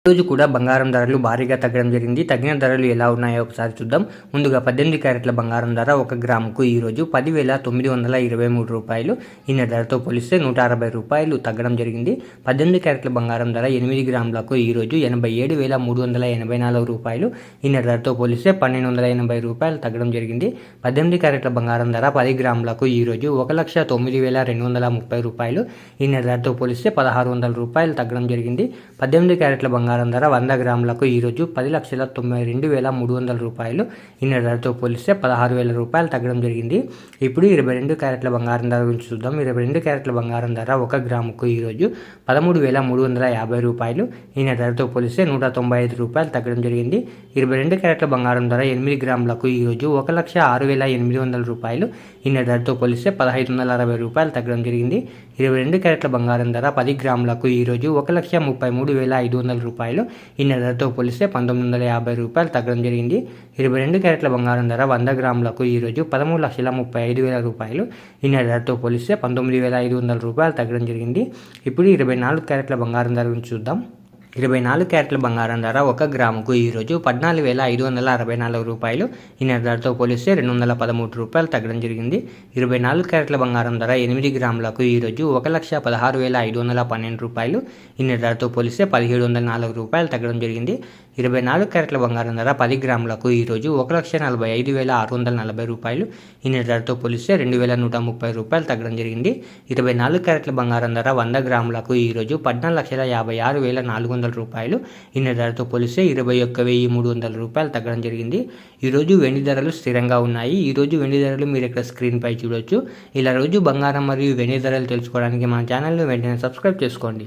రోజు కూడా బంగారం ధరలు భారీగా తగ్గడం జరిగింది. తగ్గిన ధరలు ఎలా ఉన్నాయో ఒకసారి చూద్దాం. ముందుగా 18 క్యారెట్ల బంగారం ధర 1 గ్రాముకు ఈరోజు 10,923 రూపాయలు. నిన్న ధరతో పోలిస్తే 160 రూపాయలు తగ్గడం జరిగింది. 18 క్యారెట్ల బంగారం ధర 8 గ్రాములకు ఈరోజు 87,384 రూపాయలు. నిన్న ధరతో పోలిస్తే 1,280 రూపాయలు తగ్గడం జరిగింది. 18 క్యారెట్ల బంగారం ధర 10 గ్రాములకు ఈరోజు 1,09,230 రూపాయలు. నిన్న ధరతో పోలిస్తే 1,600 రూపాయలు తగ్గడం జరిగింది. 18 క్యారెట్ల బంగారం ధర 100 గ్రాములకు ఈరోజు 10,92,300 రూపాయలు. నిన్న ధరతో పోలిస్తే 16,000 రూపాయలు తగ్గడం జరిగింది. ఇప్పుడు 22 క్యారెట్ల బంగారం ధర గురించి చూద్దాం. 22 క్యారెట్ల బంగారం ధర 1 గ్రాముకు ఈరోజు 13,350 రూపాయలు. నిన్న ధరతో పోలిస్తే 195 రూపాయలు తగ్గడం జరిగింది. 22 క్యారెట్ల బంగారం ధర 8 గ్రాములకు ఈరోజు 1,06,800 రూపాయలు. నిన్న ధరతో పోలిస్తే 1,560 రూపాయలు తగ్గడం జరిగింది. 22 క్యారెట్ల బంగారం ధర 10 గ్రాములకు ఈరోజు 1,33,500 రూపాయలు. నిన్న ధరతో పోలిస్తే 1,950 రూపాయలు తగ్గడం జరిగింది. 22 క్యారెట్ల బంగారం ధర 100 గ్రాములకు ఈరోజు 13,35,000 రూపాయలు. నిన్న ధరతో పోలిస్తే 19,500 రూపాయలు తగ్గడం జరిగింది. ఇప్పుడు 24 క్యారెట్ల బంగారం ధర గురించి చూద్దాం. 24 క్యారెట్ల బంగారం ధర 1 గ్రాముకు ఈరోజు 14,564 రూపాయలు. నిన్న ధరతో పోలిస్తే 213 రూపాయలు తగ్గడం జరిగింది. 24 క్యారెట్ల బంగారం ధర 8 గ్రాములకు ఈరోజు 1,16,512 రూపాయలు. నిన్న ధరతో పోలిస్తే 1,704 రూపాయలు తగ్గడం జరిగింది. 24 క్యారెట్ల బంగారం ధర 10 గ్రాములకు ఈరోజు 1,45,640 రూపాయలు. నిన్న ధరతో పోలిస్తే 2,130 రూపాయలు తగ్గడం జరిగింది. 24 క్యారెట్ల బంగారం ధర 100 గ్రాములకు ఈరోజు 14,56,400 రూపాయలు. నిన్న ధరతో పోలిస్తే 21,300 రూపాయలు తగ్గడం జరిగింది. ఈరోజు వెండి ధరలు స్థిరంగా ఉన్నాయి. ఈరోజు వెండి ధరలు మీరు ఇక్కడ స్క్రీన్ పై చూడొచ్చు. ఇలా రోజు బంగారం మరియు వెండి ధరలు తెలుసుకోవడానికి మన ఛానల్ని వెంటనే సబ్స్క్రైబ్ చేసుకోండి.